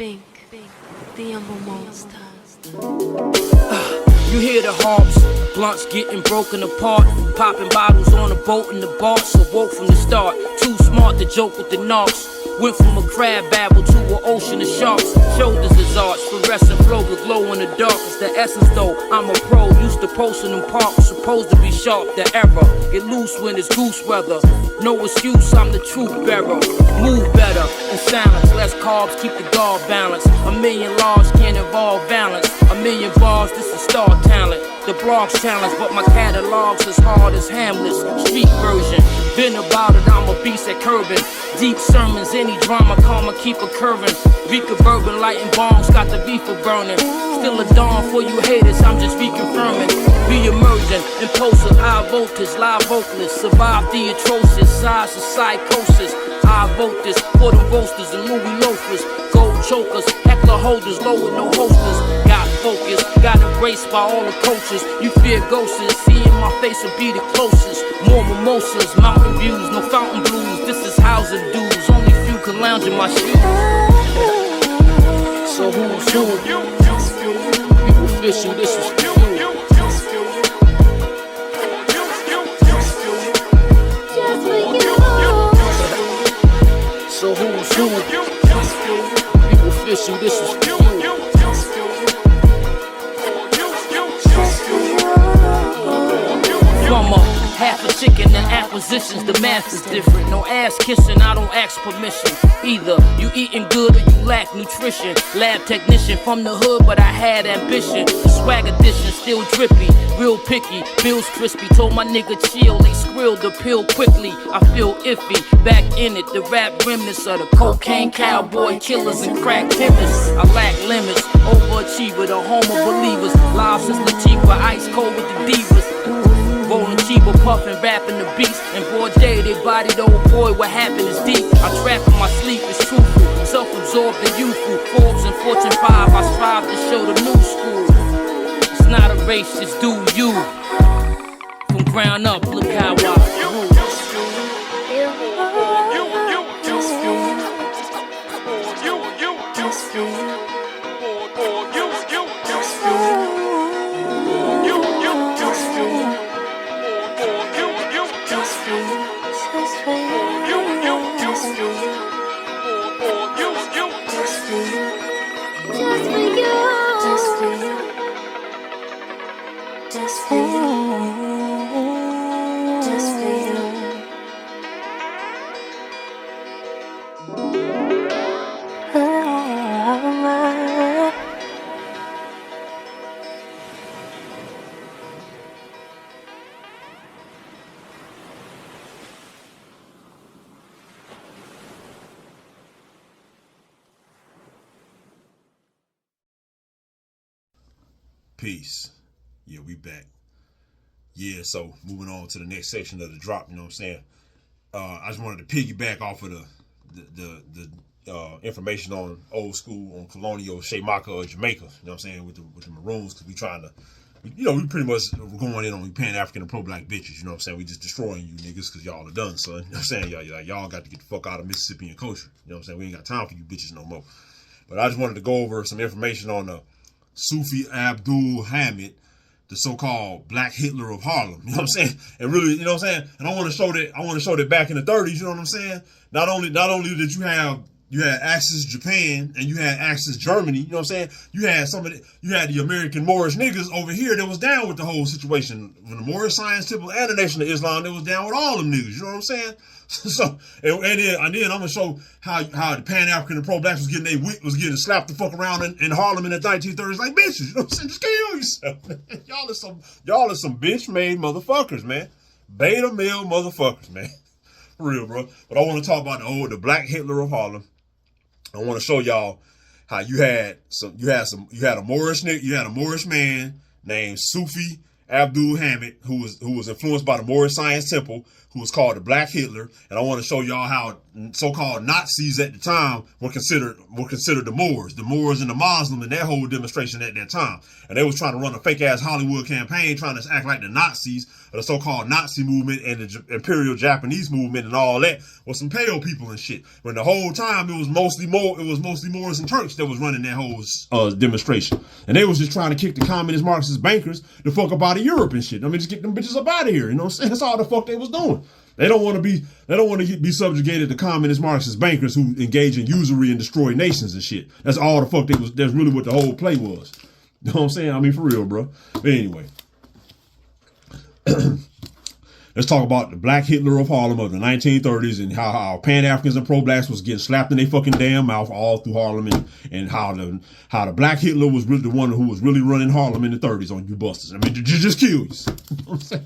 Bink, the humble monster. You hear the harps, blunts getting broken apart, popping bottles on a boat in the bar, so woke from the start. Too smart to joke with the knocks. Went from a crab babble to an ocean of sharks. Shoulders is arch, fluorescent flow will glow in the dark. It's the essence though, I'm a pro, used to posting in parks. Supposed to be sharp, the error. Get loose when it's goose weather. No excuse, I'm the truth bearer. Move better in silence, less carbs, keep the guard balanced. A million laws can't involve balance. A million bars, this is star talent. The blog's challenge, but my catalog's as hard as Hamlet's street version. Been about it, I'm a beast at curbing. Deep sermons, any drama, karma keep occurring. Vika bourbon, lighting bombs, got the reefer burning. Still a dawn for you haters, I'm just reconfirming. Re-emerging, impulsive, high voltage, live vocalist. Survive the atrocious, size of psychosis. I vote this for them roasters and Louis loafers. Gold chokers, heckler holders, low with no holsters. Got focus, got embraced by all the coaches. You fear ghosts, seeing my face will be the closest. More mimosas, mountain views, no fountain blues. This is housing dudes, only few can lounge in my shoes. So who's who? People official, this is for you. So who's who? People official, this is for you. From a half a chicken and acquisitions, the math is different. No ass kissing, I don't ask permission. Either you eating good or you lack nutrition. Lab technician from the hood, but I had ambition. The swag edition, still drippy, real picky. Bills crispy, told my nigga chill. They squirreled the pill quickly. I feel iffy, back in it. The rap remnants of the cocaine cowboy killers and crack chemists. I lack limits, overachiever, the home of believers. Live since Latifah, ice cold with the divas. Rolling cheaper, puffin', rapping the beats. And broad day, they bodied old boy, what happened is deep. I trap in my sleep, it's truthful. Self-absorbed and youthful. Forbes and Fortune 5, I strive to show the new school. It's not a race, just do you. From ground up, look how I grew. Peace. Yeah, we back. Yeah, so moving on to the next section of the drop, you know what I'm saying? I just wanted to piggyback off of the information on old school, on colonial Sheekamauga, Jamaica, you know what I'm saying, with the Maroons, because we trying to, we pretty much going in on Pan-African and pro-black bitches, you know what I'm saying? We just destroying you niggas because y'all are done, son. You know what I'm saying? Y'all got to get the fuck out of Mississippian culture. You know what I'm saying? We ain't got time for you bitches no more. But I just wanted to go over some information on the Sufi Abdul Hamed, the so-called Black Hitler of Harlem. You know what I'm saying? And really, you know what I'm saying? And I want to show that back in the 30s, you know what I'm saying? Not only did you had Axis Japan and you had Axis Germany, you know what I'm saying? You had the American Moorish niggas over here that was down with the whole situation. When the Moorish Science Temple and the Nation of Islam, they was down with all them niggas, you know what I'm saying? So and then I'm gonna show how the Pan-African and pro-blacks was getting slapped the fuck around in Harlem in the 1930s like bitches, you know what I'm saying? Just kill yourself. y'all are some bitch-made motherfuckers, man. Beta male motherfuckers, man. For real, bro. But I want to talk about the Black Hitler of Harlem. I want to show y'all how you had a Moorish man named Sufi Abdul Hamid who was influenced by the Moorish Science Temple, who was called the Black Hitler, and I want to show y'all how so-called Nazis at the time were considered the Moors and the Muslim in that whole demonstration at that time. And they was trying to run a fake-ass Hollywood campaign trying to act like the Nazis, or the so-called Nazi movement and the Imperial Japanese movement and all that was some pale people and shit. When the whole time it was mostly Moors and Turks that was running that whole demonstration. And they was just trying to kick the communist Marxist bankers the fuck up out of Europe and shit. I mean, just get them bitches up out of here. You know what I'm saying? That's all the fuck they was doing. They don't want to be subjugated to communist Marxist bankers who engage in usury and destroy nations and shit. That's all the fuck that's really what the whole play was. You know what I'm saying? I mean, for real, bro. But anyway. Let's talk about the Black Hitler of Harlem of the 1930s and how Pan-Africans and pro-blacks was getting slapped in their fucking damn mouth all through Harlem, and how the Black Hitler was really the one who was really running Harlem in the 30s on you busters. I mean, just kill you. You know what I'm saying?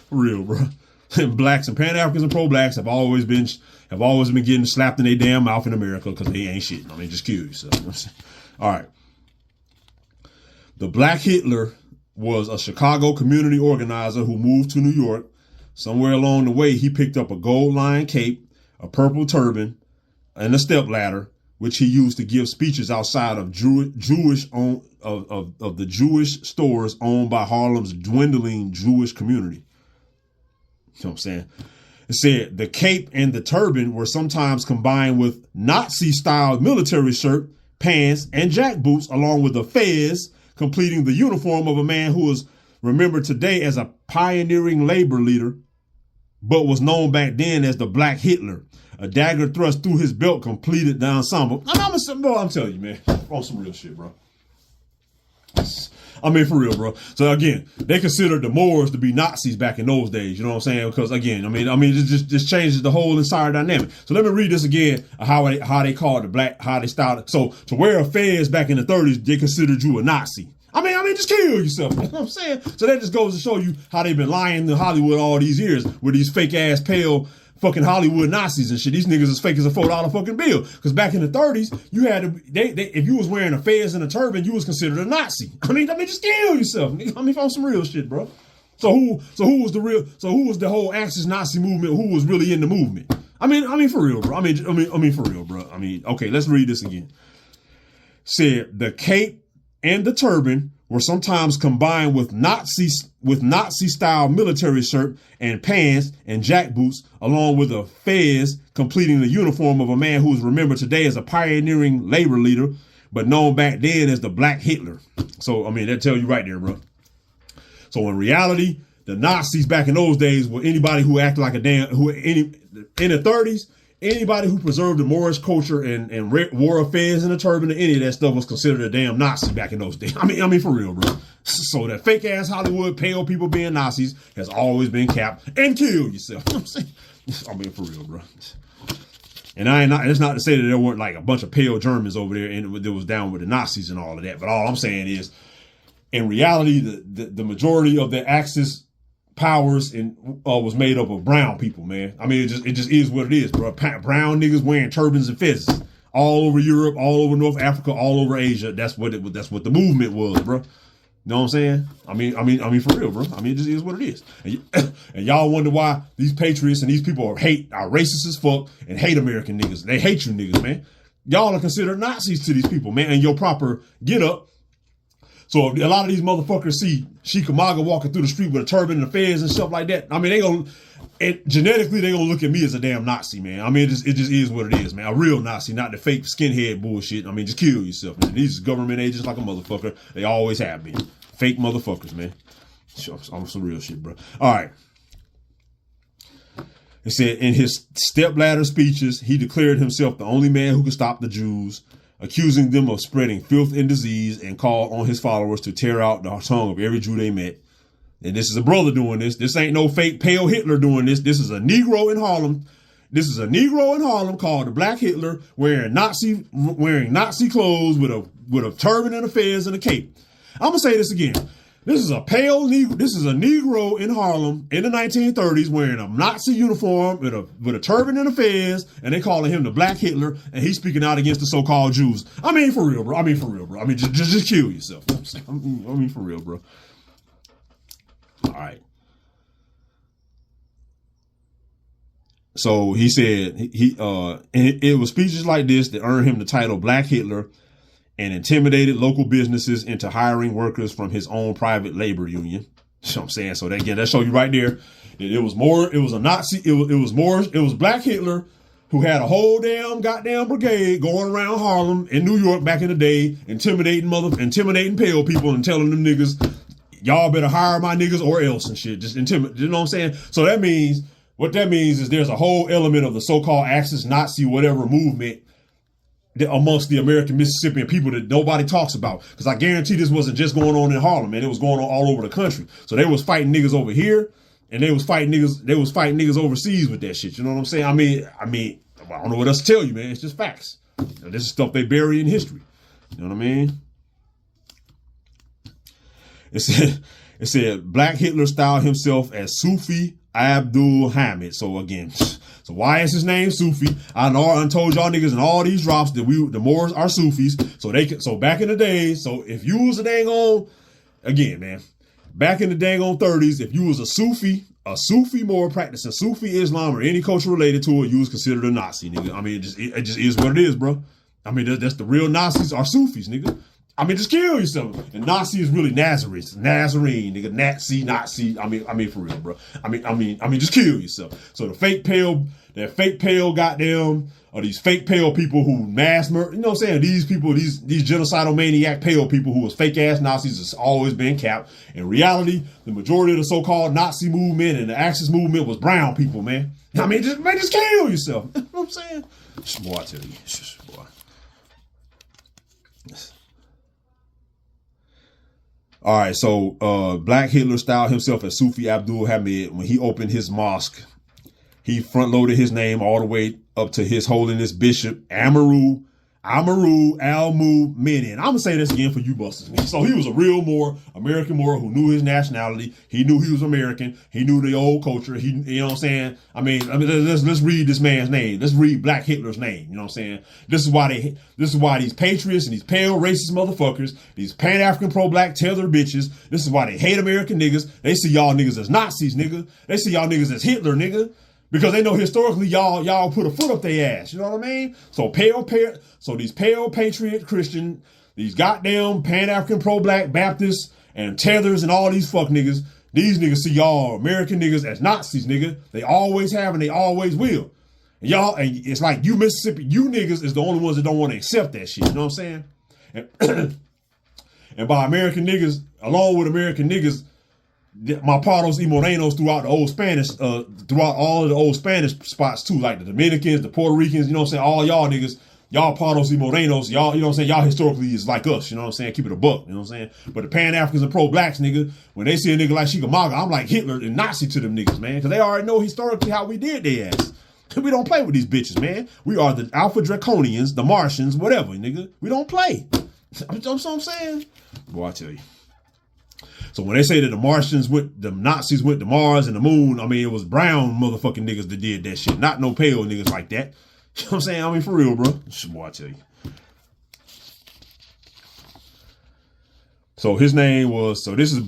For real, bro. And blacks and Pan-Africans and pro-blacks have always been getting slapped in their damn mouth in America because they ain't shit. I mean, just kill yourself. You know what I'm saying? All right. The Black Hitler was a Chicago community organizer who moved to New York. Somewhere along the way, he picked up a gold-lined cape, a purple turban, and a stepladder, which he used to give speeches outside of the Jewish stores owned by Harlem's dwindling Jewish community. You know what I'm saying? It said the cape and the turban were sometimes combined with Nazi-style military shirt, pants, and jack boots, along with a fez, completing the uniform of a man who was remembered today as a pioneering labor leader, but was known back then as the Black Hitler. A dagger thrust through his belt completed the ensemble. I'm telling you, man, on some real shit, bro. I mean, for real, bro. So again, they considered the Moors to be Nazis back in those days. You know what I'm saying? Because again, I mean, it just changes the whole entire dynamic. So let me read this again. How they called the black, how they styled it. So to wear a fez back in the 30s, they considered you a Nazi. I mean, just kill yourself. You know what I'm saying? So that just goes to show you how they've been lying to Hollywood all these years with these fake ass pale fucking Hollywood Nazis and shit. These niggas as fake as a $4 fucking bill. Because back in the 30s, you had to, if you was wearing a fez and a turban, you was considered a Nazi. I mean, just kill yourself. I mean, on some real shit, bro. So who was the whole Axis Nazi movement? Who was really in the movement? I mean, for real, bro. I mean, for real, bro. I mean, okay, let's read this again. Said the cape and the turban were sometimes combined with Nazi-style military shirt and pants and jack boots, along with a fez, completing the uniform of a man who is remembered today as a pioneering labor leader, but known back then as the Black Hitler. So, I mean, that tell you right there, bro. So, in reality, the Nazis back in those days were anybody who acted like in the 30s, anybody who preserved the Moorish culture and wore a fez and a turban and any of that stuff was considered a damn Nazi back in those days. I mean, for real, bro. So that fake ass Hollywood pale people being Nazis has always been capped and kill yourself. You know what I'm saying? I mean, for real, bro. And it's not to say that there weren't like a bunch of pale Germans over there and that was down with the Nazis and all of that. But all I'm saying is, in reality, the majority of the Axis powers was made up of brown people, man. I mean, it just is what it is, bro. Brown niggas wearing turbans and fezzes all over Europe, all over North Africa, all over Asia. That's what the movement was, bro. You know what I'm saying? I mean, for real, bro. I mean, it just is what it is. And y'all wonder why these patriots and these people are racist as fuck and hate American niggas. They hate you niggas, man. Y'all are considered Nazis to these people, man. And your proper get up. So if a lot of these motherfuckers see Sheekamauga walking through the street with a turban and a fez and stuff like that, I mean, genetically they gonna look at me as a damn Nazi, man. I mean, it just is what it is, man. A real Nazi, not the fake skinhead bullshit. I mean, just kill yourself, man. These government agents like a motherfucker. They always have been. Fake motherfuckers, man. On some real shit, bro. All right. It said in his stepladder speeches, he declared himself the only man who could stop the Jews, accusing them of spreading filth and disease, and called on his followers to tear out the tongue of every Jew they met. And this is a brother doing this. This ain't no fake pale Hitler doing this. This is a Negro in Harlem. This is a Negro in Harlem called the Black Hitler, wearing Nazi clothes with a turban and a fez and a cape. I'm gonna say this again. This is a Negro in Harlem in the 1930s wearing a Nazi uniform with a turban and a fez, and they calling him the Black Hitler, and he's speaking out against the so-called Jews. I mean, for real, bro. I mean, just kill yourself. I mean, for real, bro. All right. So he said it was speeches like this that earned him the title Black Hitler and intimidated local businesses into hiring workers from his own private labor union. You know what I'm saying? So that show you right there. It was a Nazi, it was Black Hitler who had a whole damn goddamn brigade going around Harlem in New York back in the day, intimidating pale people and telling them niggas, y'all better hire my niggas or else and shit. Just intimidate, you know what I'm saying? So what that means is there's a whole element of the so-called Axis Nazi whatever movement amongst the American Mississippian people that nobody talks about. Because I guarantee this wasn't just going on in Harlem, man. It was going on all over the country. So they was fighting niggas over here, and they was fighting niggas overseas with that shit. You know what I'm saying? I mean, I don't know what else to tell you, man. It's just facts. This is stuff they bury in history. You know what I mean? It said Black Hitler styled himself as Sufi Abdul Hamed. So again, so why is his name Sufi? I told y'all niggas in all these drops that the Moors are Sufis. So back in the days, so if you was a dang on, again, man, back in the dang on 30s, if you was a Sufi Moor practicing Sufi Islam or any culture related to it, you was considered a Nazi, nigga. I mean, it just is what it is, bro. I mean, that's the real Nazis are Sufis, nigga. I mean, just kill yourself. And Nazi is really Nazarites, Nazarene, nigga, Nazi. I mean, for real, bro. I mean, just kill yourself. So that fake pale goddamn, or these fake pale people who mass murder, you know what I'm saying? These people, these genocidal maniac pale people who was fake ass Nazis has always been capped. In reality, the majority of the so-called Nazi movement and the Axis movement was brown people, man. I mean, just kill yourself. You know what I'm saying? Boy, I tell you, boy. All right, so Black Hitler styled himself as Sufi Abdul Hamed. When he opened his mosque, he front-loaded his name all the way up to His Holiness Bishop Amaru Al-Mu'minin. I'm going to say this again for you busters. So he was a real American Moor who knew his nationality. He knew he was American. He knew the old culture. You know what I'm saying? I mean, let's read this man's name. Let's read Black Hitler's name. You know what I'm saying? This is why these patriots and these pale racist motherfuckers, these Pan-African pro-black tether bitches, this is why they hate American niggas. They see y'all niggas as Nazis, nigga. They see y'all niggas as Hitler, nigga. Because they know historically y'all put a foot up their ass. You know what I mean? So these pale patriot Christian, these goddamn Pan-African pro-black Baptists and tethers and all these fuck niggas, these niggas see y'all American niggas as Nazis, nigga. They always have and they always will. And it's like you Mississippi, you niggas is the only ones that don't want to accept that shit. You know what I'm saying? And by American niggas, along with American niggas, my paros y morenos throughout the old Spanish, throughout all of the old Spanish spots too, like the Dominicans, the Puerto Ricans, you know what I'm saying? All y'all niggas, y'all paros y morenos, y'all, you know what I'm saying? Y'all historically is like us, you know what I'm saying? Keep it a buck, you know what I'm saying? But the Pan-Africans and pro-blacks, nigga, when they see a nigga like Sheekamauga, I'm like Hitler and Nazi to them niggas, man, because they already know historically how we did their ass. We don't play with these bitches, man. We are the Alpha Draconians, the Martians, whatever, nigga. We don't play. That's what I'm saying. Boy, I tell you. So when they say that the Nazis went to Mars and the moon, I mean, it was brown motherfucking niggas that did that shit, not no pale niggas like that. You know what I'm saying? I mean, for real, bro. Boy, I tell you. So his name was, this is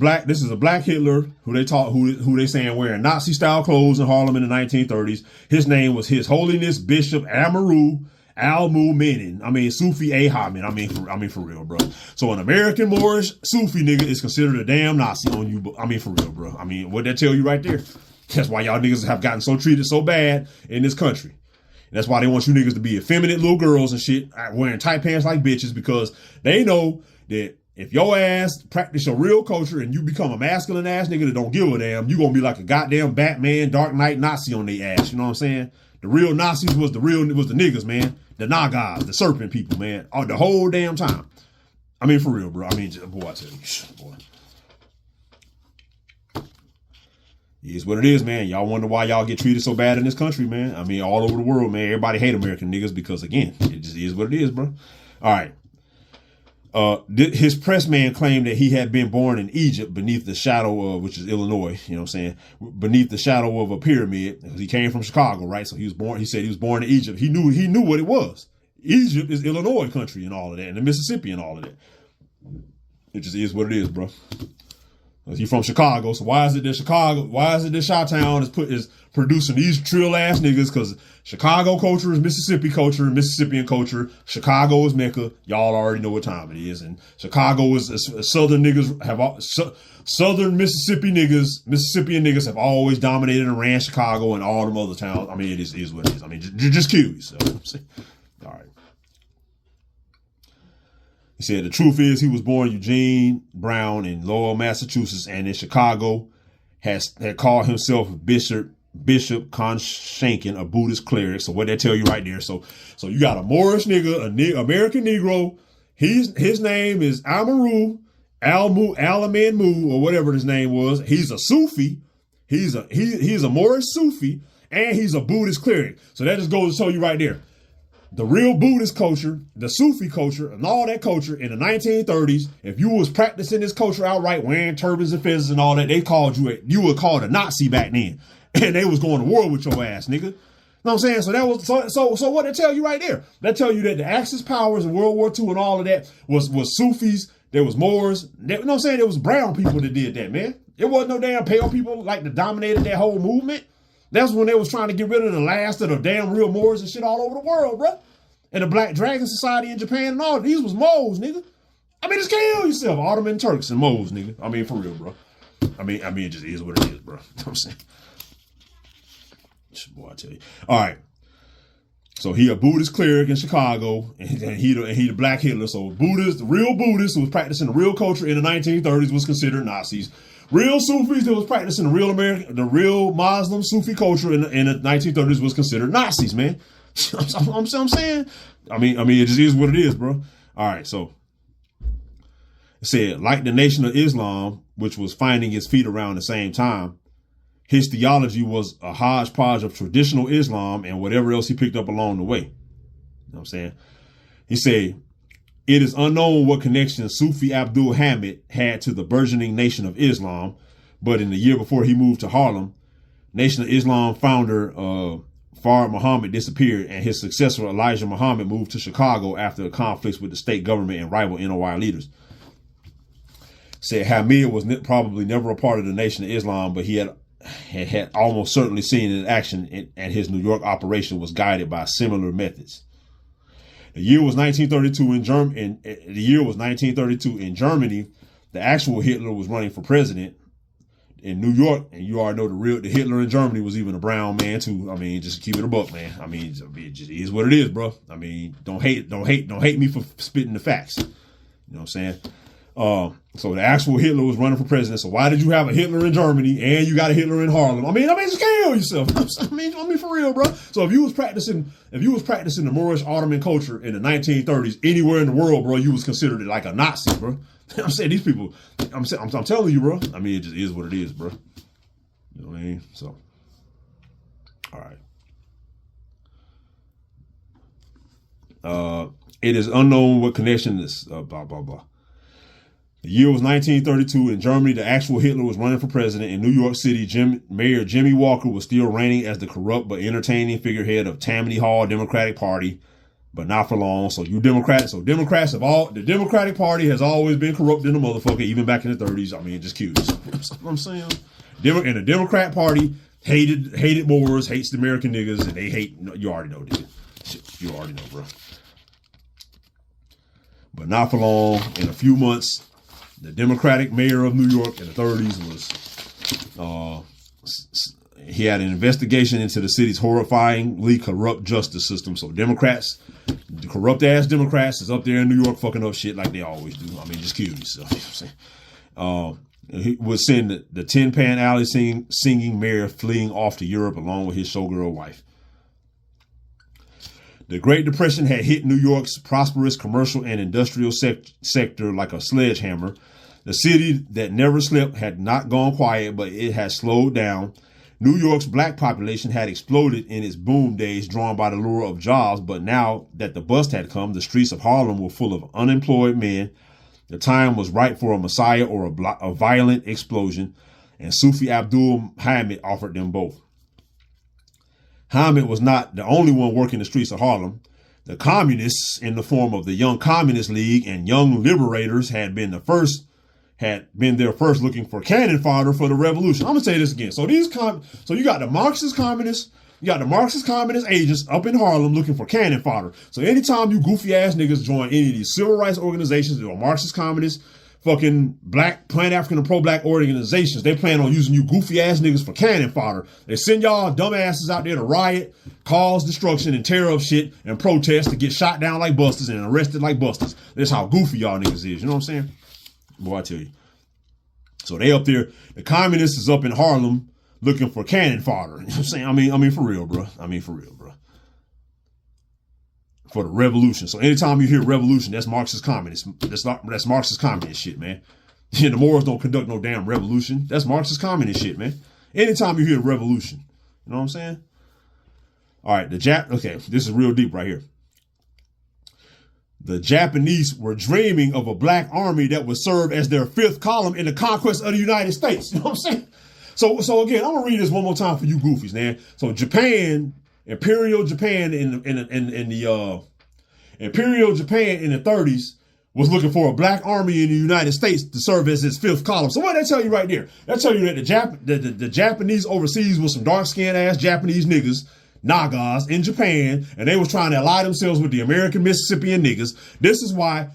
a Black Hitler who they saying wearing Nazi style clothes in Harlem in the 1930s. His name was His Holiness Bishop Amaru Al-Mu'minin. I mean, Sufi Hamed. I mean, for real, bro. So an American Moorish Sufi nigga is considered a damn Nazi on you. I mean, for real, bro. I mean, what that tell you right there? That's why y'all niggas have gotten so treated so bad in this country. And that's why they want you niggas to be effeminate little girls and shit, wearing tight pants like bitches, because they know that if your ass practice your real culture and you become a masculine ass nigga that don't give a damn, you gonna be like a goddamn Batman, Dark Knight Nazi on their ass. You know what I'm saying? The real Nazis was the niggas, man. The Nagas, the serpent people, man. The whole damn time. I mean, for real, bro. I mean, boy, I tell you, boy. It is what it is, man. Y'all wonder why y'all get treated so bad in this country, man. I mean, all over the world, man. Everybody hate American niggas because, again, it just is what it is, bro. All right. His press man claimed that he had been born in Egypt beneath the shadow of, which is Illinois, you know what I'm saying, beneath the shadow of a pyramid. He came from Chicago, right? So he said he was born in Egypt. He knew what it was. Egypt is Illinois country and all of that, and the Mississippi and all of that. It just is what it is, bro. He's from Chicago, so why is it that Chi-Town is producing these trill ass niggas? Because Chicago culture is Mississippi culture, Mississippian culture. Chicago is Mecca. Y'all already know what time it is. And Chicago is Southern niggas Southern Mississippian niggas have always dominated and ran Chicago and all them other towns. I mean, it is what it is. I mean, just kill yourself. All right. He said the truth is he was born Eugene Brown in Lowell, Massachusetts, and in Chicago had called himself Bishop Conshankin, a Buddhist cleric. So what they tell you right there. So you got a Moorish nigga, American Negro. His name is Amaru Alamanmu, or whatever his name was. He's a Sufi. He's a Moorish Sufi, and he's a Buddhist cleric. So that just goes to show you right there. The real Buddhist culture, the Sufi culture, and all that culture in the 1930s, if you was practicing this culture outright, wearing turbans and fezzes and all that, you were called a Nazi back then. And they was going to war with your ass, nigga. You know what I'm saying? So that was so what they tell you right there. They tell you that the Axis powers in World War II and all of that was Sufis, there was Moors, you know what I'm saying? There was brown people that did that, man. It wasn't no damn pale people like that dominated that whole movement. That's when they was trying to get rid of the last of the damn real Moors and shit all over the world, bro. And the Black Dragon Society in Japan and all. These was Moors, nigga. I mean, just kill yourself. Ottoman Turks and Moors, nigga. I mean, for real, bro. I mean, it just is what it is, bro. You know what I'm saying? Boy, I tell you. All right. So he a Buddhist cleric in Chicago, and he the Black Hitler. So the real Buddhists who was practicing the real culture in the 1930s was considered Nazis. Real Sufis that was practicing the real Muslim Sufi culture in the 1930s was considered Nazis, man. I'm saying. I mean, it just is what it is, bro. All right, so it said, like the Nation of Islam, which was finding its feet around the same time, his theology was a hodgepodge of traditional Islam and whatever else he picked up along the way. You know what I'm saying? He said, it is unknown what connection Sufi Abdul Hamid had to the burgeoning Nation of Islam, but in the year before he moved to Harlem, Nation of Islam founder Fard Muhammad disappeared, and his successor Elijah Muhammad moved to Chicago after conflicts with the state government and rival NOI leaders. Said Hamid was probably never a part of the Nation of Islam, but he had almost certainly seen it in action, and his New York operation was guided by similar methods. The year was 1932 in Germany. The actual Hitler was running for president in New York, and you already know the Hitler in Germany was even a brown man too. I mean, just keep it a buck, man. I mean, it just is what it is, bro. I mean, don't hate me for spitting the facts. You know what I'm saying? So the actual Hitler was running for president. So why did you have a Hitler in Germany and you got a Hitler in Harlem? I mean, just kill yourself. I mean, for real, bro. So if you was practicing the Moorish Ottoman culture in the 1930s anywhere in the world, bro, you was considered like a Nazi, bro. I'm saying these people. I'm telling you, bro. I mean, it just is what it is, bro. You know what I mean? So, all right. It is unknown what connection this blah blah blah. The year was 1932. In Germany, the actual Hitler was running for president. In New York City, Mayor Jimmy Walker was still reigning as the corrupt but entertaining figurehead of Tammany Hall Democratic Party, but not for long. So the Democratic Party has always been corrupt in the motherfucker, even back in the 30s. I mean, just cute. That's what I'm saying. And the Democrat Party hated Moors, hates the American niggas, and they hate, you already know, dude. Shit, you already know, bro. But not for long. In a few months, the Democratic mayor of New York in the 30s he had an investigation into the city's horrifyingly corrupt justice system. So Democrats, the corrupt ass Democrats is up there in New York fucking up shit like they always do. I mean, just kill yourself. You know what I'm saying? He would send the Tin Pan Alley singing mayor fleeing off to Europe along with his showgirl wife. The Great Depression had hit New York's prosperous commercial and industrial sector like a sledgehammer. The city that never slept had not gone quiet, but it had slowed down. New York's black population had exploded in its boom days, drawn by the lure of jobs, but now that the bust had come, the streets of Harlem were full of unemployed men. The time was right for a messiah or a violent explosion, and Sufi Abdul Hamed offered them both. Hamed was not the only one working the streets of Harlem. The communists, in the form of the Young Communist League and Young Liberators, had been the first had been there first looking for cannon fodder for the revolution. I'm gonna say this again. So you got the Marxist communists, you got the Marxist communist agents up in Harlem looking for cannon fodder. So anytime you goofy ass niggas join any of these civil rights organizations or Marxist communists, fucking black, pan-African and pro-black organizations, they plan on using you goofy ass niggas for cannon fodder. They send y'all dumbasses out there to riot, cause destruction, and tear up shit and protest to get shot down like busters and arrested like busters. That's how goofy y'all niggas is. You know what I'm saying? Boy, I tell you. So they up there, the communists is up in Harlem looking for cannon fodder. You know what I'm saying? I mean for real, bro. For the revolution. So anytime you hear revolution, that's Marxist communist. That's Marxist communist shit, man. And the Moors don't conduct no damn revolution. That's Marxist communist shit, man. Anytime you hear revolution, you know what I'm saying? All right, okay, this is real deep right here. The Japanese were dreaming of a black army that would serve as their fifth column in the conquest of the United States. You know what I'm saying? So again, I'm gonna read this one more time for you goofies, man. So Japan, Imperial Japan in the Imperial Japan in the 30s was looking for a black army in the United States to serve as its fifth column. So what did that tell you right there? That tell you that the Japanese overseas was some dark-skinned ass Japanese niggas, Nagas in Japan, and they was trying to ally themselves with the American Mississippian niggas. This is why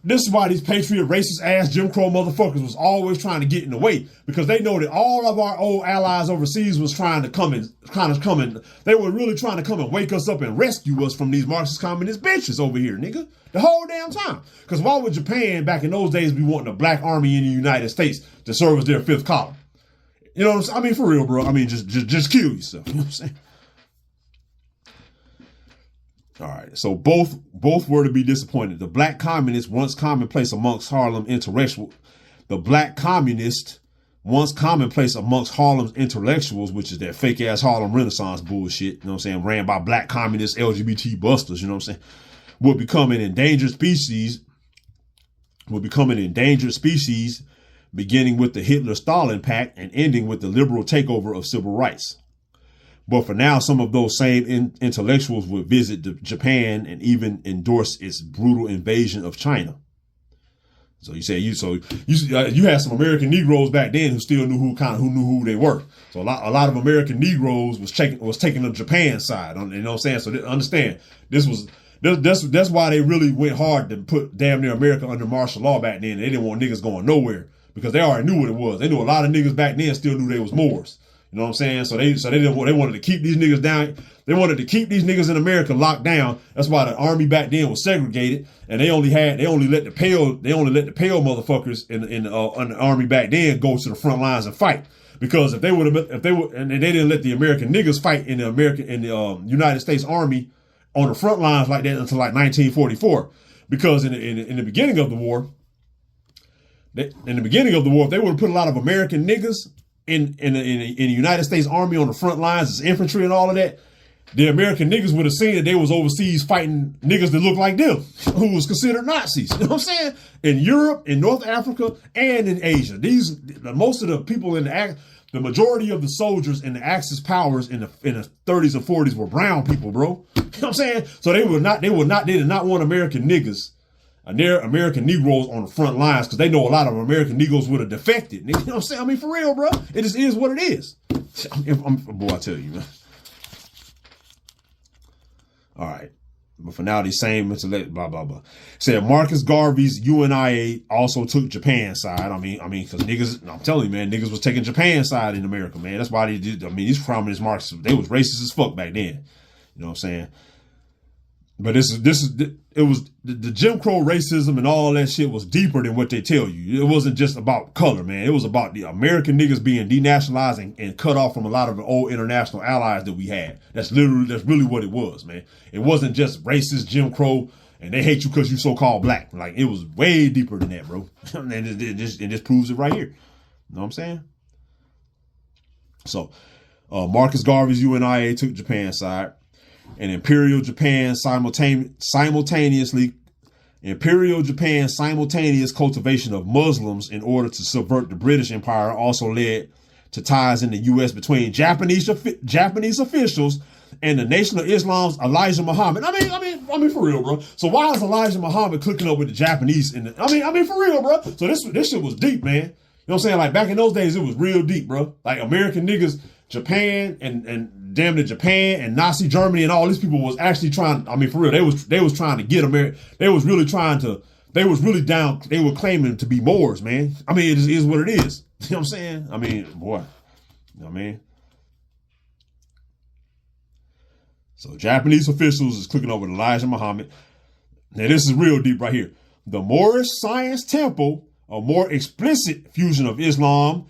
these patriot racist ass Jim Crow motherfuckers was always trying to get in the way, because they know that all of our old allies overseas was trying to come and they were really trying to come and wake us up and rescue us from these Marxist communist bitches over here, nigga. The whole damn time. Because why would Japan back in those days be wanting a black army in the United States to serve as their fifth column? You know what I'm saying? I mean, for real, bro. I mean, just kill yourself. You know what I'm saying? All right, so both were to be disappointed. The black communist, once commonplace amongst Harlem intellectuals, which is that fake ass Harlem Renaissance bullshit, you know what I'm saying, ran by black communist LGBT busters, you know what I'm saying, would become an endangered species, beginning with the Hitler-Stalin Pact and ending with the liberal takeover of civil rights. But for now, some of those same intellectuals would visit Japan and even endorse its brutal invasion of China. So you had some American Negroes back then who still knew who they were. So a lot of American Negroes was taking the Japan side. You know what I'm saying? So understand that's why they really went hard to put damn near America under martial law back then. They didn't want niggas going nowhere because they already knew what it was. They knew a lot of niggas back then still knew they was Moors. You know what I'm saying? So they wanted to keep these niggas down. They wanted to keep these niggas in America locked down. That's why the army back then was segregated, and they only let the pale motherfuckers in the army back then go to the front lines and fight. Because if they didn't let the American niggas fight in the United States Army on the front lines like that until like 1944. Because in the beginning of the war, if they would have put a lot of American niggas in the United States Army on the front lines as infantry and all of that, the American niggas would have seen that they was overseas fighting niggas that looked like them, who was considered Nazis. You know what I'm saying? In Europe, in North Africa, and in Asia. Most of the people the majority of the soldiers in the Axis powers in the 30s and 40s were brown people, bro. You know what I'm saying? So they did not want American niggas, American Negroes on the front lines, because they know a lot of American Negroes would have defected. You know what I'm saying? I mean, for real, bro. It just is what it is. Boy, I tell you, man. All right. But for now, these same intellect, blah, blah, blah. Said Marcus Garvey's UNIA also took Japan's side. I mean, because niggas, I'm telling you, man, niggas was taking Japan's side in America, man. That's why they did. I mean, these prominent Marxists, they was racist as fuck back then. You know what I'm saying? But it was the Jim Crow racism and all that shit was deeper than what they tell you. It wasn't just about color, man. It was about the American niggas being denationalized and cut off from a lot of the old international allies that we had. That's really what it was, man. It wasn't just racist Jim Crow and they hate you because you so-called black. Like, it was way deeper than that, bro. And it just proves it right here. You know what I'm saying? So, Marcus Garvey's UNIA took Japan's side. And Imperial Japan's simultaneous cultivation of Muslims in order to subvert the British Empire also led to ties in the U.S. between Japanese officials and the Nation of Islam's Elijah Muhammad. I mean, for real, bro. So why is Elijah Muhammad clicking up with the Japanese? I mean, for real, bro. So this shit was deep, man. You know what I'm saying? Like back in those days, it was real deep, bro. Like American niggas, Japan and damn near Japan and Nazi Germany and all these people was actually trying. I mean, for real, they was trying to get America. They was really down. They were claiming to be Moors, man. I mean, it is what it is. You know what I'm saying? I mean, boy. You know what I mean? So Japanese officials is clicking over Elijah Muhammad. Now this is real deep right here. The Moorish Science Temple, a more explicit fusion of Islam,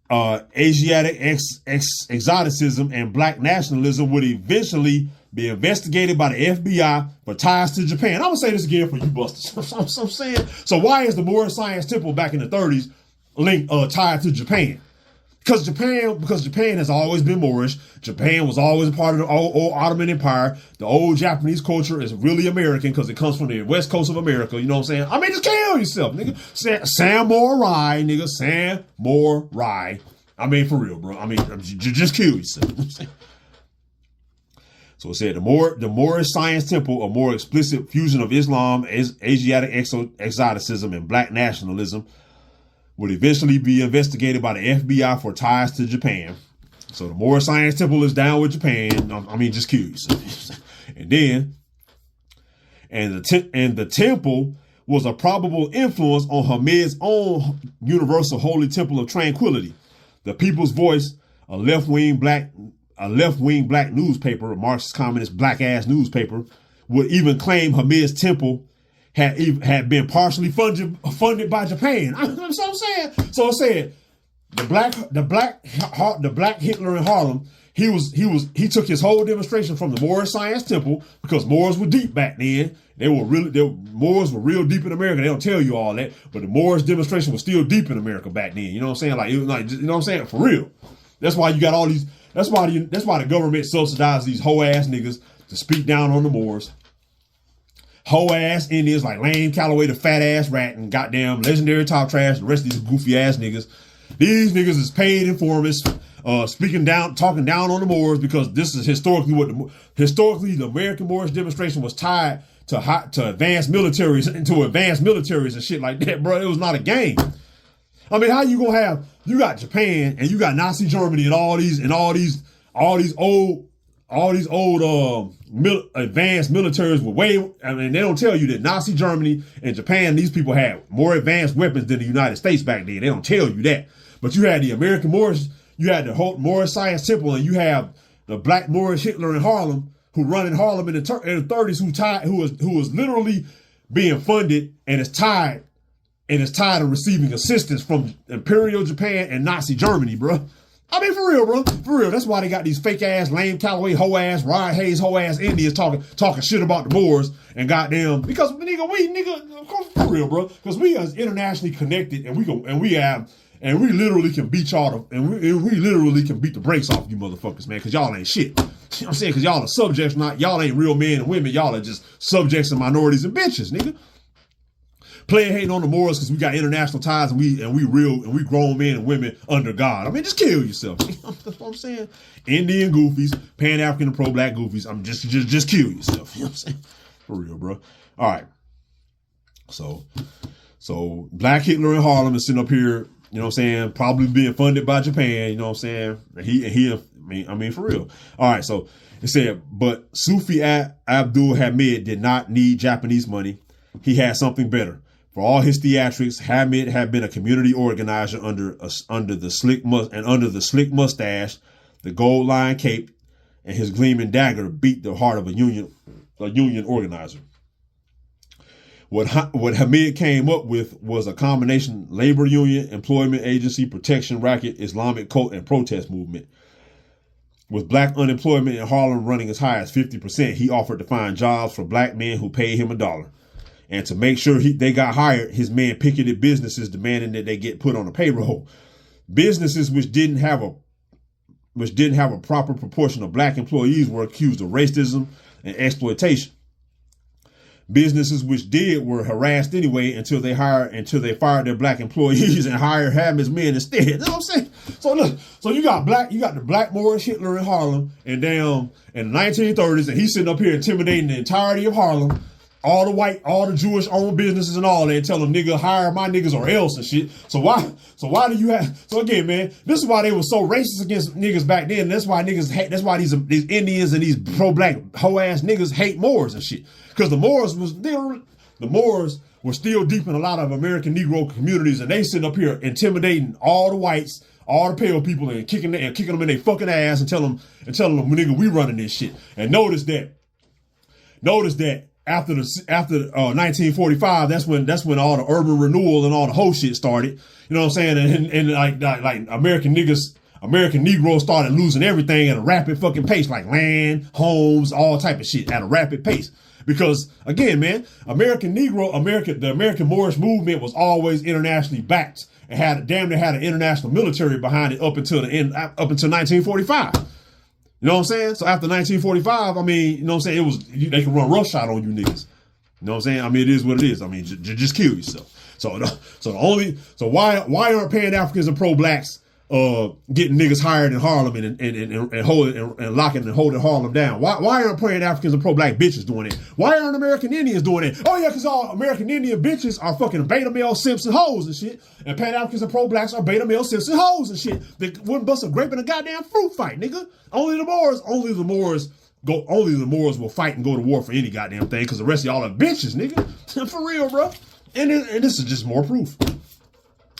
Asiatic exoticism, and black nationalism, would eventually be investigated by the FBI for ties to Japan. I'm gonna say this again for you busters. I'm saying. So why is the Moorish Science Temple back in the 30s linked tied to Japan? Because Japan has always been Moorish. Japan was always a part of the old Ottoman Empire. The old Japanese culture is really American because it comes from the west coast of America. You know what I'm saying? I mean, just kill yourself, nigga. Samurai, nigga. Samurai. I mean, for real, bro. I mean, just kill yourself. So it said the Moorish Science Temple, a more explicit fusion of Islam, Asiatic exoticism, and black nationalism, would eventually be investigated by the FBI for ties to Japan. So the Moorish Science Temple is down with Japan. I mean, just kill yourself. And the temple was a probable influence on Hamed's own Universal Holy Temple of Tranquility. The People's Voice, a left-wing black newspaper, a Marxist communist black ass newspaper, would even claim Hamed's temple had been partially funded by Japan. That's what I'm saying. So it said the black Hitler in Harlem. He took his whole demonstration from the Moorish Science Temple because Moors were deep back then. Moors were real deep in America. They don't tell you all that, but the Moorish demonstration was still deep in America back then. You know what I'm saying? Like, it was like, you know what I'm saying? For real. That's why you got all these. That's why the government subsidizes these hoe ass niggas to speak down on the Moors. Hoe ass Indians like Lane Calloway, the fat ass rat, and goddamn legendary top trash. The rest of these goofy ass niggas. These niggas is paid informants, talking down on the Moors because this is historically the American Moorish demonstration was tied to advanced militaries and shit like that, bro. It was not a game. I mean, how you gonna have, you got Japan and you got Nazi Germany and all these old advanced militaries were way, I mean, they don't tell you that Nazi Germany and Japan, these people had more advanced weapons than the United States back then. They don't tell you that. But you had the American Moorish, you had the whole Moorish Science Temple, and you have the black Moorish Hitler in Harlem, who run in Harlem in the 30s, who was literally being funded and is tied to receiving assistance from Imperial Japan and Nazi Germany, bro. I mean, for real, bro. For real. That's why they got these fake ass, Lane Calloway, hoe ass, Ryan Hayes, hoe ass Indians talking shit about the Moors and goddamn, because nigga, for real, bro. Because we are internationally connected and we literally can beat y'all and we literally can beat the brakes off you motherfuckers, man, because y'all ain't shit. You know what I'm saying? Because y'all are subjects, y'all ain't real men and women. Y'all are just subjects and minorities and bitches, nigga. Playing hating on the Moors because we got international ties and we grown men and women under God. I mean, just kill yourself. That's what I'm saying. Indian goofies, Pan-African and pro-black goofies. I'm just kill yourself. You know what I'm saying? For real, bro. All right. So Black Hitler in Harlem is sitting up here, you know what I'm saying, probably being funded by Japan, you know what I'm saying? I mean, for real. All right, so it said, but Sufi Abdul Hamid did not need Japanese money. He had something better. For all his theatrics, Hamid had been a community organizer under the slick mustache, the gold line cape, and his gleaming dagger beat the heart of a union organizer. What Hamid came up with was a combination labor union, employment agency, protection racket, Islamic cult, and protest movement. With black unemployment in Harlem running as high as 50%, he offered to find jobs for black men who paid him $1. And to make sure they got hired, his men picketed businesses demanding that they get put on a payroll. Businesses which didn't have a proper proportion of black employees were accused of racism and exploitation. Businesses which did were harassed anyway until they fired their black employees and hired Hamed's men instead. You know what I'm saying? So look, so you got the black Moorish Hitler in Harlem and down in the 1930s, and he's sitting up here intimidating the entirety of Harlem, all the Jewish owned businesses and all that, and tell them, nigga, hire my niggas or else and shit. So why do you have, so again, man, this is why they were so racist against niggas back then. That's why these Indians and these pro-black hoe-ass niggas hate Moors and shit. Because the Moors were still deep in a lot of American Negro communities, and they sitting up here intimidating all the whites, all the pale people, and kicking them in their fucking ass and telling them, nigga, we running this shit. And notice that after 1945, that's when all the urban renewal and all the whole shit started. You know what I'm saying? And like American Negroes started losing everything at a rapid fucking pace, like land, homes, all type of shit at a rapid pace. Because again, man, the American Moorish movement was always internationally backed and had an international military behind it up until 1945. You know what I'm saying? So after 1945, I mean, you know what I'm saying? They could run roughshod on you niggas. You know what I'm saying? I mean, it is what it is. I mean, just kill yourself. So why aren't Pan-Africans and pro-blacks getting niggas hired in Harlem and holding Harlem down? Why aren't Pan-Africans and pro-black bitches doing it? Why aren't American Indians doing it? Oh yeah, because all American Indian bitches are fucking beta male simps and hoes and shit, and Pan-Africans and pro-blacks are beta male simps and hoes and shit. They wouldn't bust a grape in a goddamn fruit fight, nigga. Only the Moors will fight and go to war for any goddamn thing, because the rest of y'all are bitches, nigga. For real, bro. And this is just more proof.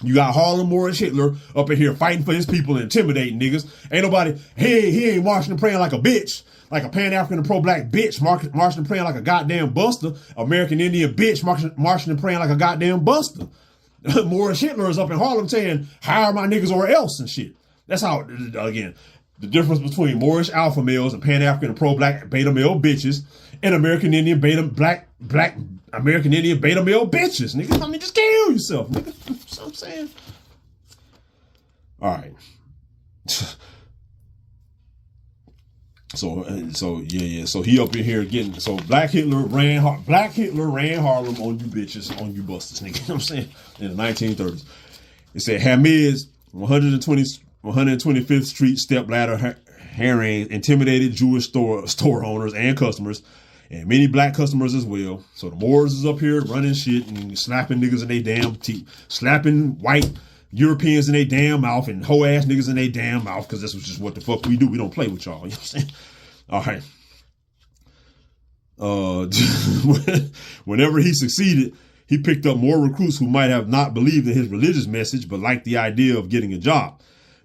You got Harlem Moorish Hitler up in here fighting for his people and intimidating niggas. Ain't nobody, he ain't marching and praying like a bitch, like a Pan-African and pro-black bitch, marching and praying like a goddamn buster. American Indian bitch marching and praying like a goddamn buster. Moorish Hitler is up in Harlem saying, hire my niggas or else and shit. That's how, again, the difference between Moorish alpha males and Pan-African and pro-black beta male bitches and American Indian American Indian beta male bitches, nigga. I mean, just kill yourself, nigga. That's what I'm saying. All right. So he up in here getting, so Black Hitler ran Harlem on you bitches, on you busters, nigga. You know what I'm saying? In the 1930s. It said Hamed's 125th Street stepladder harrying intimidated Jewish store owners and customers, and many black customers as well. So the Moors is up here running shit and slapping niggas in their damn teeth, slapping white Europeans in their damn mouth and hoe ass niggas in their damn mouth, because this was just what the fuck we do. We don't play with y'all. You know what I'm saying? All right. Whenever he succeeded, he picked up more recruits who might have not believed in his religious message, but liked the idea of getting a job.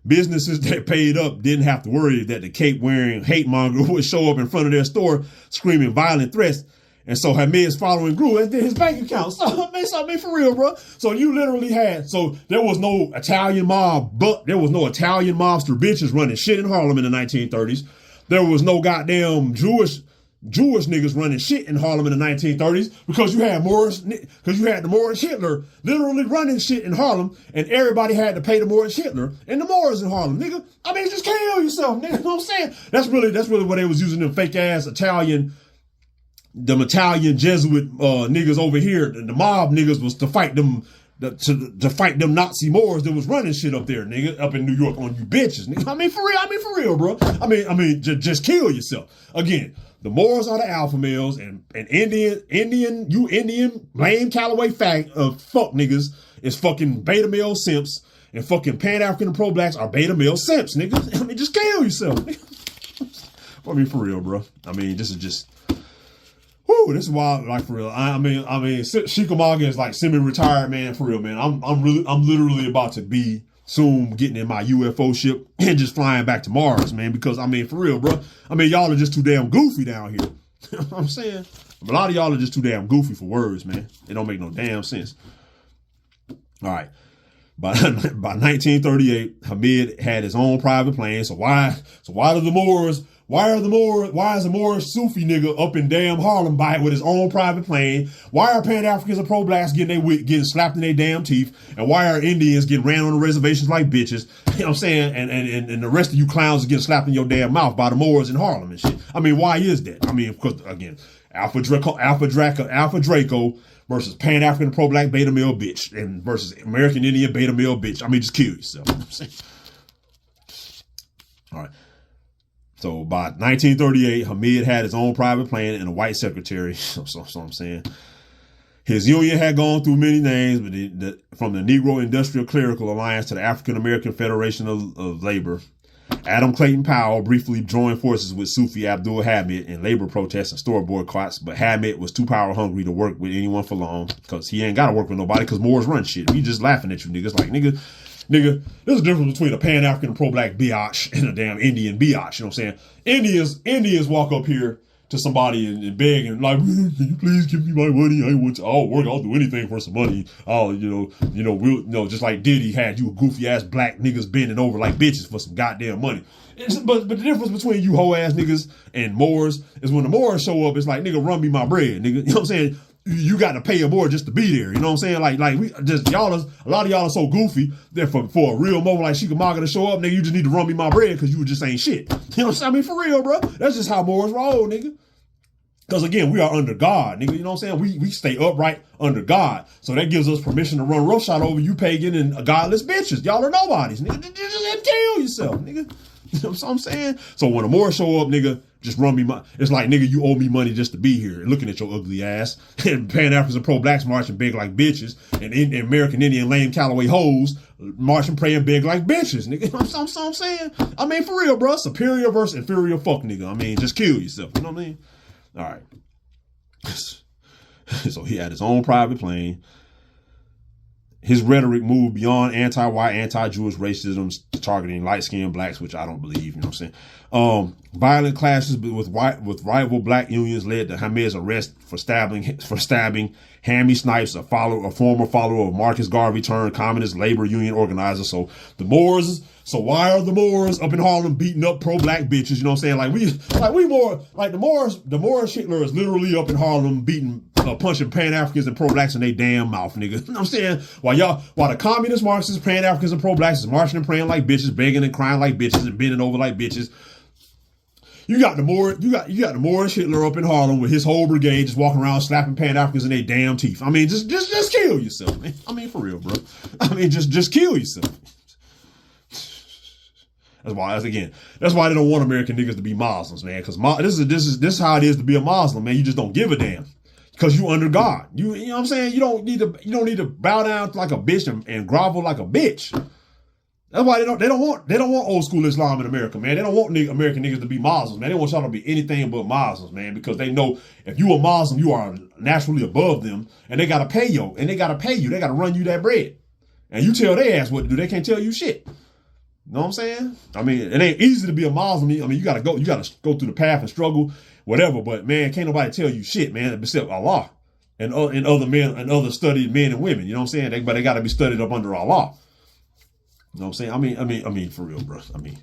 Businesses that paid up didn't have to worry that the cape-wearing hate monger would show up in front of their store screaming violent threats. And so Hamed's following grew, and then his bank account. So I mean, for real, bro. So you literally had, so there was no Italian mobster bitches running shit in Harlem in the 1930s. There was no goddamn Jewish niggas running shit in Harlem in the 1930s, because you had the Moorish Hitler literally running shit in Harlem, and everybody had to pay the Moorish Hitler and the Moors in Harlem, nigga. I mean, just kill yourself, nigga. You know what I'm saying? That's really what they was using them fake ass Italian Jesuit niggas over here. The mob niggas was to fight them. To fight them Nazi Moors that was running shit up there, nigga, up in New York on you bitches, nigga. I mean, for real, bro. I mean, just kill yourself. Again, the Moors are the alpha males, and Indian lame Callaway fuck niggas is fucking beta male simps, and fucking Pan-African and pro-blacks are beta male simps, nigga. I mean, just kill yourself, nigga. I mean, for real, bro. I mean, this is just, whoo, this is wild, like, for real. I mean, Sheekamauga is like semi-retired, man, for real, man. I'm literally about to be soon getting in my UFO ship and just flying back to Mars, man, because, I mean, for real, bro. I mean, y'all are just too damn goofy down here. You know what I'm saying? A lot of y'all are just too damn goofy for words, man. It don't make no damn sense. All right. By 1938, Hamed had his own private plane. So why is the Moorish Sufi nigga up in damn Harlem with his own private plane? Why are Pan-Africans and pro-blacks getting slapped in their damn teeth? And why are Indians getting ran on the reservations like bitches? You know what I'm saying? And the rest of you clowns are getting slapped in your damn mouth by the Moors in Harlem and shit. I mean, why is that? I mean, because, again, Alpha Draco versus Pan-African pro-black beta male bitch and versus American Indian beta male bitch. I mean, just kill yourself. You know what I'm saying? All right. So by 1938, Hamed had his own private plane and a white secretary. So I'm saying. His union had gone through many names, but from the Negro Industrial Clerical Alliance to the African American Federation of Labor. Adam Clayton Powell briefly joined forces with Sufi Abdul Hamed in labor protests and store boycotts, but Hamed was too power hungry to work with anyone for long because he ain't got to work with nobody because Moors run shit. We just laughing at you niggas like, nigga, there's a difference between a Pan-African and pro-black biatch and a damn Indian biatch. You know what I'm saying? Indians walk up here to somebody and beg and like, can you please give me my money? I'll work. I'll do anything for some money. We'll just like Diddy had you goofy ass black niggas bending over like bitches for some goddamn money. But the difference between you hoe ass niggas and Moors is when the Moors show up, it's like, nigga, run me my bread, nigga. You know what I'm saying? You got to pay a Moor just to be there. You know what I'm saying? Like we just a lot of y'all are so goofy that for a real Moor like Sheekamauga to show up, nigga, you just need to run me my bread because you just ain't shit. You know what I'm saying? I mean, for real, bro. That's just how Moors roll, nigga. Because again, we are under God, nigga. You know what I'm saying? We stay upright under God. So that gives us permission to run roughshod over you pagan and godless bitches. Y'all are nobodies, nigga. Just kill yourself, nigga. You know what I'm saying? So when a Moor show up, nigga, just run me it's like, nigga, you owe me money just to be here. Looking at your ugly ass. And Pan-Africans and pro-blacks marching big like bitches. And American Indian lame Callaway hoes marching, praying big like bitches, nigga. You know what I'm saying? I mean, for real, bro. Superior versus inferior fuck, nigga. I mean, just kill yourself. You know what I mean? All right. So he had his own private plane. His rhetoric moved beyond anti-white, anti-Jewish racism, targeting light-skinned blacks, which I don't believe, you know what I'm saying? Violent clashes with rival black unions led to Hamed's arrest for stabbing Hammy Snipes, a former follower of Marcus Garvey turned communist labor union organizer. So why are the Moors up in Harlem beating up pro-black bitches? You know what I'm saying? The Moorish Hitler is literally up in Harlem punching Pan-Africans and pro-blacks in their damn mouth, nigga. You know what I'm saying? While the communist Marxists, Pan-Africans and pro-blacks is marching and praying like bitches, begging and crying like bitches and bending over like bitches. You got the Moorish Hitler up in Harlem with his whole brigade just walking around slapping Pan-Africans in their damn teeth. I mean, just kill yourself, man. I mean, for real, bro. I mean, just kill yourself. That's why they don't want American niggas to be Muslims, man. Because this is how it is to be a Muslim, man. You just don't give a damn because you under God. You know what I'm saying? You don't need to bow down like a bitch and grovel like a bitch. That's why they don't want old school Islam in America, man. They don't want American niggas to be Muslims, man. They want y'all to be anything but Muslims, man, because they know if you a Muslim, you are naturally above them, and they gotta pay you. They gotta run you that bread, and you tell their ass what to do. They can't tell you shit. You know what I'm saying? I mean, it ain't easy to be a Muslim. I mean, you gotta go through the path and struggle, whatever. But man, can't nobody tell you shit, man, except Allah and other men and other studied men and women. You know what I'm saying? But they gotta be studied up under Allah. You know what I'm saying? I mean, for real, bro. I mean,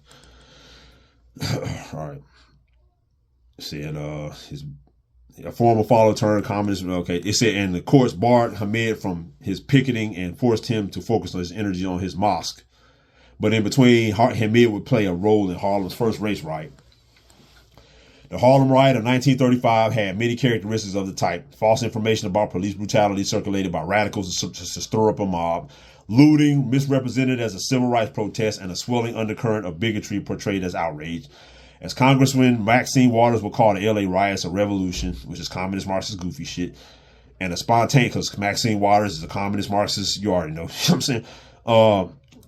all right. Said, his a former follower turned communist. Okay. It said, and the courts barred Hamed from his picketing and forced him to focus his energy on his mosque. But in between, Hamed would play a role in Harlem's first race riot. The Harlem riot of 1935 had many characteristics of the type. False information about police brutality circulated by radicals to stir up a mob. Looting misrepresented as a civil rights protest, and a swelling undercurrent of bigotry portrayed as outrage. As Congressman Maxine Waters would call the LA riots a revolution, which is communist Marxist goofy shit, and a spontaneous, because Maxine Waters is a communist Marxist, you already know, you know what I'm saying?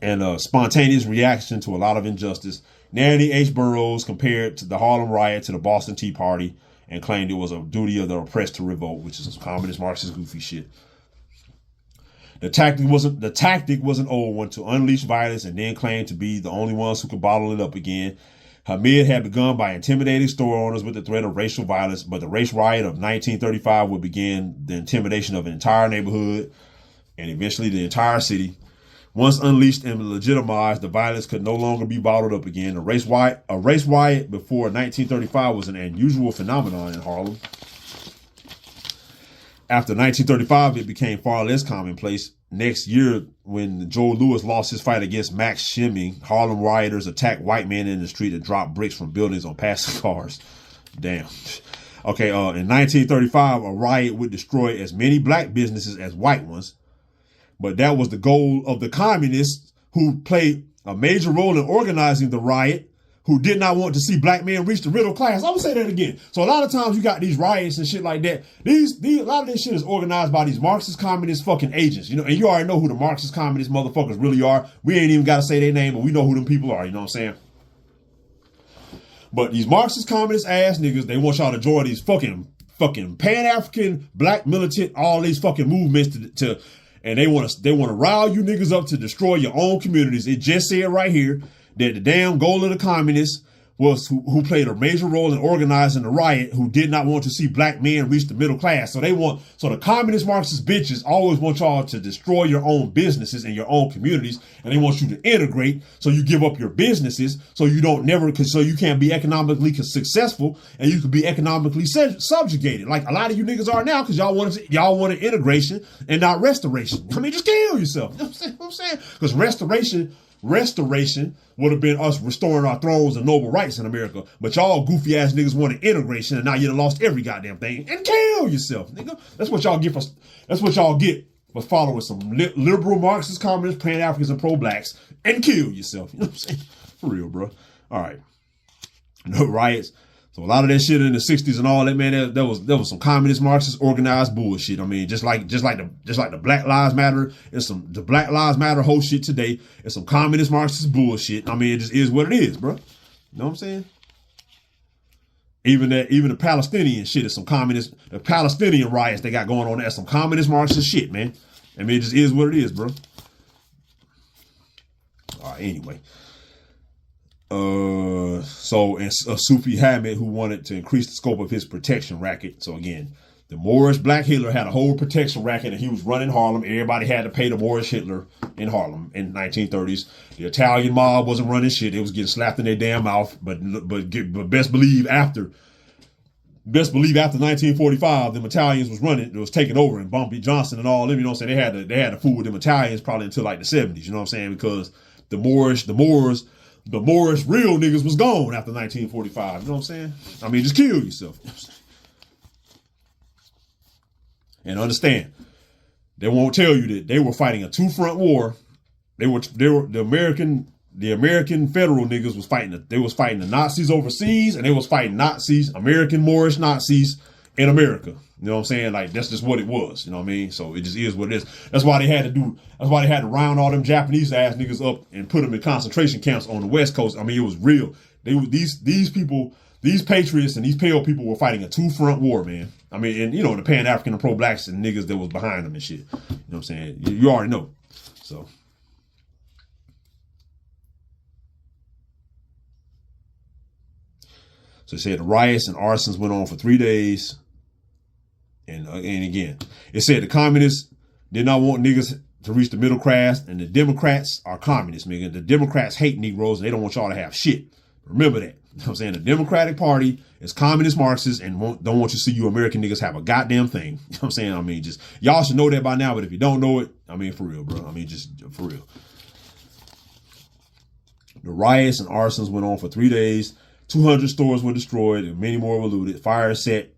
And a spontaneous reaction to a lot of injustice. Nanny H. Burroughs compared to the Harlem riot to the Boston Tea Party and claimed it was a duty of the oppressed to revolt, which is communist Marxist goofy shit. The tactic was an old one, to unleash violence and then claim to be the only ones who could bottle it up again. Hamed had begun by intimidating store owners with the threat of racial violence, but the race riot of 1935 would begin the intimidation of an entire neighborhood and eventually the entire city. Once unleashed and legitimized, the violence could no longer be bottled up again. A race riot before 1935 was an unusual phenomenon in Harlem. After 1935, it became far less commonplace. Next year, when Joe Louis lost his fight against Max Schmeling, Harlem rioters attacked white men in the street and dropped bricks from buildings on passing cars. Damn. Okay, in 1935, a riot would destroy as many black businesses as white ones. But that was the goal of the communists, who played a major role in organizing the riot, who did not want to see black men reach the middle class. I'm gonna say that again. So a lot of times you got these riots and shit like that. A lot of this shit is organized by these Marxist communist fucking agents, you know, and you already know who the Marxist communist motherfuckers really are. We ain't even got to say their name, but we know who them people are, you know what I'm saying? But these Marxist communist ass niggas, they want y'all to join these fucking Pan-African, black militant, all these fucking movements and they want to rile you niggas up to destroy your own communities. It just said right here that the damn goal of the communists was who played a major role in organizing the riot, who did not want to see black men reach the middle class. So the communist Marxist bitches always want y'all to destroy your own businesses and your own communities, and they want you to integrate, so you give up your businesses, so you can't be economically successful, and you can be economically subjugated, like a lot of you niggas are now, because y'all wanted integration and not restoration. I mean, just kill yourself. You know what I'm saying? Because restoration would have been us restoring our thrones and noble rights in America. But y'all goofy ass niggas wanted integration, and now you done lost every goddamn thing. And kill yourself, nigga. That's what y'all get for following some liberal Marxist, communist, Pan-Africans, and pro-blacks, and kill yourself. You know what I'm saying? For real, bro. All right. No riots. So a lot of that shit in the 60s and all that, man, there was some communist Marxist organized bullshit. I mean, just like the Black Lives Matter and the Black Lives Matter whole shit today, and some communist Marxist bullshit. I mean, it just is what it is, bro. You know what I'm saying? Even the Palestinian shit is the Palestinian riots they got going on there, some communist Marxist shit, man. I mean, it just is what it is, bro. All right, anyway. So Sufi Hamed, who wanted to increase the scope of his protection racket. So again, the Moorish Black Hitler had a whole protection racket, and he was running Harlem. Everybody had to pay the Moorish Hitler in Harlem in the 1930s. The Italian mob wasn't running shit; they was getting slapped in their damn mouth. But best believe after 1945, them Italians was running. It was taking over, and Bumpy Johnson and all them. You know what I'm saying? They had to fool with them Italians probably until like the 70s. You know what I'm saying? Because the Moorish real niggas was gone after 1945. You know what I'm saying? I mean, just kill yourself. And understand, they won't tell you that they were fighting a two-front war. They were the American federal niggas was fighting the Nazis overseas, and they was fighting American Moorish Nazis in America. You know what I'm saying? Like, that's just what it was. You know what I mean? So it just is what it is. That's why they had to round all them Japanese ass niggas up and put them in concentration camps on the West Coast. I mean, it was real. These people, these patriots and these pale people were fighting a two-front war, man. I mean, and you know, the Pan-African and pro-blacks and niggas that was behind them and shit. You know what I'm saying? You already know. So it said the riots and arsons went on for 3 days. And again, it said the communists did not want niggas to reach the middle class, and the Democrats are communists, nigga. The Democrats hate Negroes, and they don't want y'all to have shit. Remember that. You know what I'm saying? The Democratic Party is communist Marxists and don't want you to see you American niggas have a goddamn thing. You know what I'm saying? I mean, just, y'all should know that by now, but if you don't know it, I mean, for real, bro. I mean, just for real. The riots and arsons went on for 3 days. 200 stores were destroyed and many more were looted. Fire set.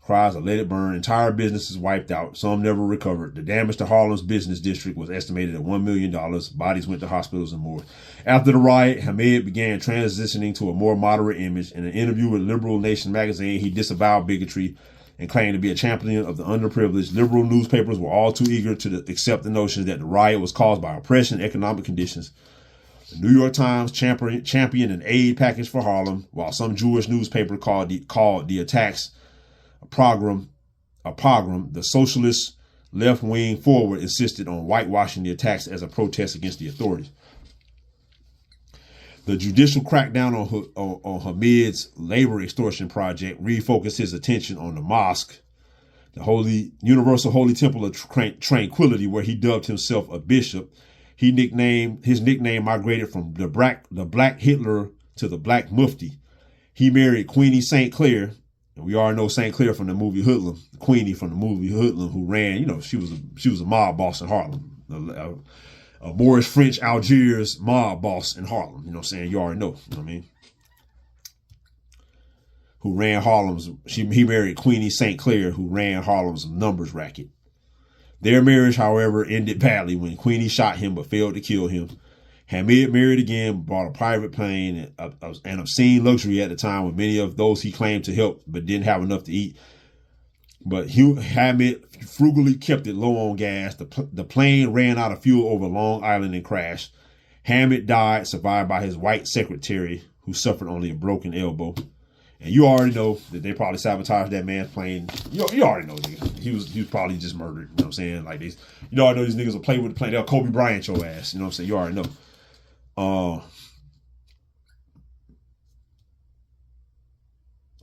Cries of let it burn. Entire businesses wiped out. Some never recovered. The damage to Harlem's business district was estimated at $1 million. Bodies went to hospitals and more. After the riot, Hamed began transitioning to a more moderate image. In an interview with Liberal Nation magazine, he disavowed bigotry and claimed to be a champion of the underprivileged. Liberal newspapers were all too eager to accept the notion that the riot was caused by oppression and economic conditions. The New York Times championed an aid package for Harlem, while some Jewish newspaper called the attacks a pogrom. The socialist left-wing Forward insisted on whitewashing the attacks as a protest against the authorities. The judicial crackdown on Hamed's labor extortion project refocused his attention on the mosque, the Universal Holy Temple of Tranquility, where he dubbed himself a bishop. His nickname migrated from the Black Hitler to the Black Mufti. He married Queenie St. Clair. And we already know St. Clair from the movie Hoodlum, Queenie from the movie Hoodlum, who ran, you know, she was a mob boss in Harlem, a Moorish French Algiers mob boss in Harlem. You know what I'm saying? You already know. You know what I mean? who ran Harlem's. He married Queenie St. Clair, who ran Harlem's numbers racket. Their marriage, however, ended badly when Queenie shot him but failed to kill him. Hamed married again, bought a private plane, and obscene luxury at the time with many of those he claimed to help but didn't have enough to eat. But Hamed frugally kept it low on gas. The plane ran out of fuel over Long Island and crashed. Hamed died, survived by his white secretary, who suffered only a broken elbow. And you already know that they probably sabotaged that man's plane. You already know, nigga. He was probably just murdered. You know what I'm saying? Like these, you already know these niggas will play with the plane. They'll Kobe Bryant your ass. You know what I'm saying? You already know.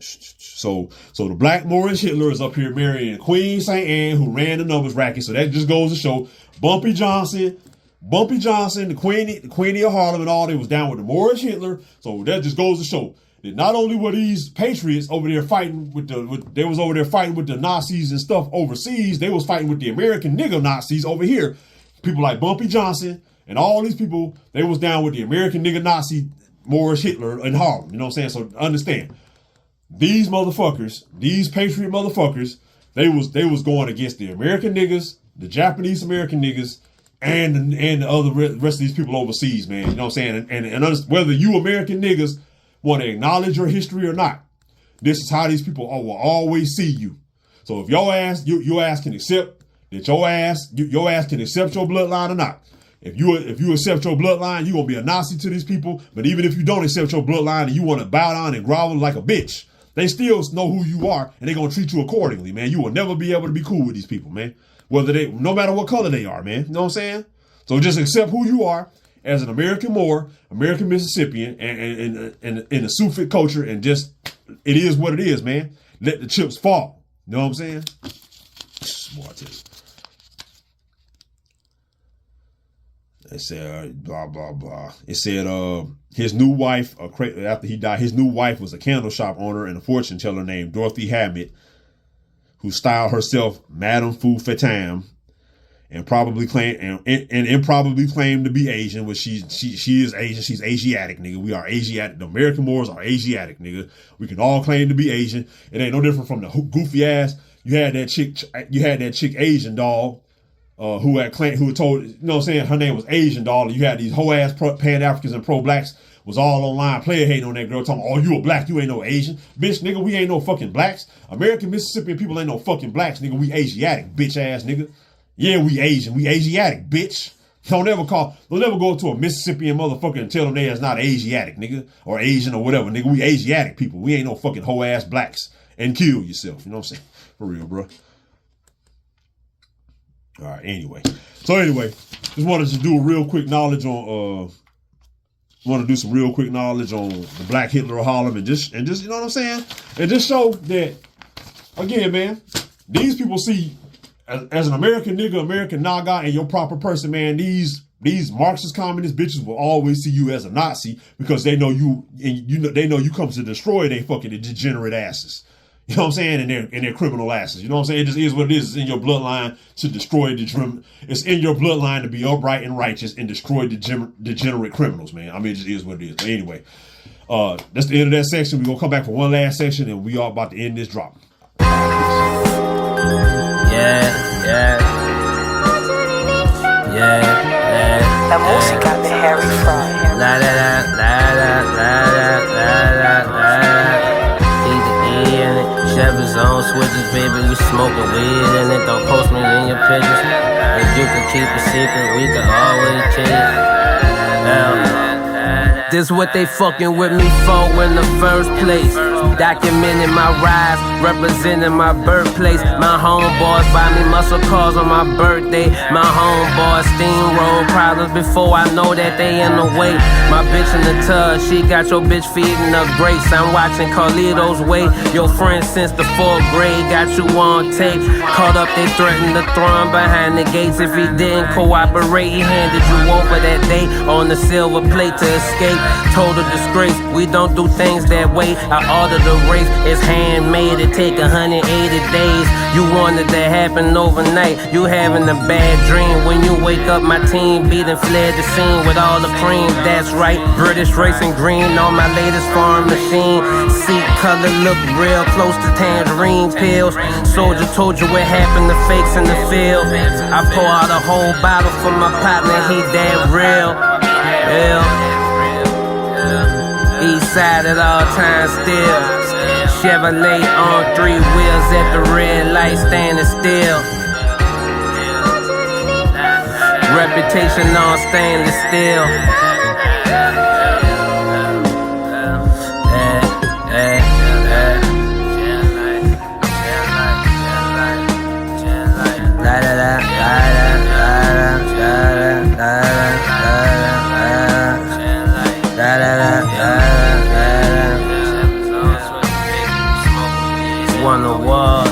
So the black Moorish Hitler is up here marrying Queen St. Anne, who ran the numbers racket. So that just goes to show Bumpy Johnson, the Queenie of Harlem and all, they was down with the Moorish Hitler. So that just goes to show that not only were these patriots over there fighting with the Nazis and stuff overseas, they was fighting with the American nigger Nazis over here. People like Bumpy Johnson and all these people, they was down with the American nigger Nazi Moorish Hitler in Harlem. You know what I'm saying? So understand. These motherfuckers, these patriot motherfuckers, they was going against the American niggas, the Japanese American niggas, and the other rest of these people overseas, man. You know what I'm saying? And whether you American niggas want to acknowledge your history or not, this is how these people will always see you. So if your ass can accept that your ass can accept your bloodline or not. If you accept your bloodline, you're gonna be a Nazi to these people. But even if you don't accept your bloodline and you want to bow down and grovel like a bitch, they still know who you are and they're gonna treat you accordingly, man. You will never be able to be cool with these people, man. No matter what color they are, man. You know what I'm saying? So just accept who you are as an American Moor, American Mississippian, and in the Sufi culture, and just, it is what it is, man. Let the chips fall. You know what I'm saying? It said, blah, blah, blah. It said his new wife, after he died, his new wife was a candle shop owner and a fortune teller named Dorothy Hamed, who styled herself Madame Fou Fatam and improbably claimed to be Asian, which she is Asian. She's Asiatic, nigga. We are Asiatic. The American Moors are Asiatic, nigga. We can all claim to be Asian. It ain't no different from the goofy ass. You had that chick Asian doll. Who had told, you know what I'm saying, her name was Asian doll. You had these whole ass Pan-Africans and pro-blacks was all online player hating on that girl, talking, oh, you a black, you ain't no Asian. Bitch, nigga, we ain't no fucking blacks. American Mississippian people ain't no fucking blacks, nigga. We Asiatic, bitch ass nigga. Yeah, we Asian. We Asiatic, bitch. Don't ever go to a Mississippian motherfucker and tell them they is not Asiatic, nigga, or Asian or whatever, nigga. We Asiatic people. We ain't no fucking whole ass blacks. And kill yourself, you know what I'm saying? For real, bro. All right, anyway. Just wanted to do a real quick knowledge on the Black Hitler of Harlem and just you know what I'm saying? And just show that, again, man, these people see as an American nigga, American Naga, and your proper person, man, these Marxist communist bitches will always see you as a Nazi because they know you, and they know you come to destroy they fucking degenerate asses. You know what I'm saying? And their criminal asses. You know what I'm saying? It just is what it is. It's in your bloodline to destroy it's in your bloodline to be upright and righteous and destroy degenerate criminals, man. I mean, it just is what it is. But anyway, that's the end of that section. We're going to come back for one last section and we are about to end this drop. That music got the Harry from. Chevys on switches, baby, we smoking weed and it. Don't post me in your pictures. If you can keep a secret, we can always change. This what they fucking with me for in the first place. Documenting my rise, representing my birthplace. My homeboys buy me muscle cars on my birthday. My homeboys steamroll problems before I know that they in the way. My bitch in the tub, she got your bitch feeding her grapes. I'm watching Carlito's way. Your friend since the 4th grade got you on tape. Caught up, they threatened to throw him behind the gates. If he didn't cooperate, he handed you over that day on the silver plate to escape. Total disgrace, we don't do things that way. I part of the race. It's handmade, it take 180 days. You wanted to happen overnight. You having a bad dream. When you wake up, my team beat and fled the scene with all the cream. That's right, British racing green on my latest farm machine. Seat color look real close to tangerine pills. Soldier told you what happened to fakes in the field. I pour out a whole bottle for my partner, he that real. East side at all times still. Chevrolet on 3 wheels at the red light standing still. Reputation on stainless steel. Won the war.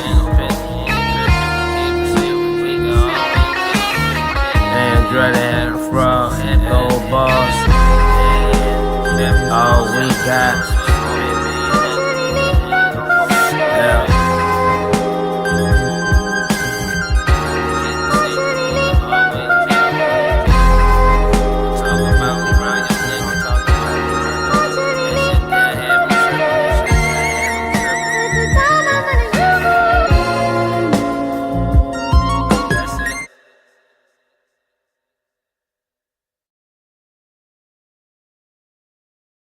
Android had a frog, gold balls. All we got.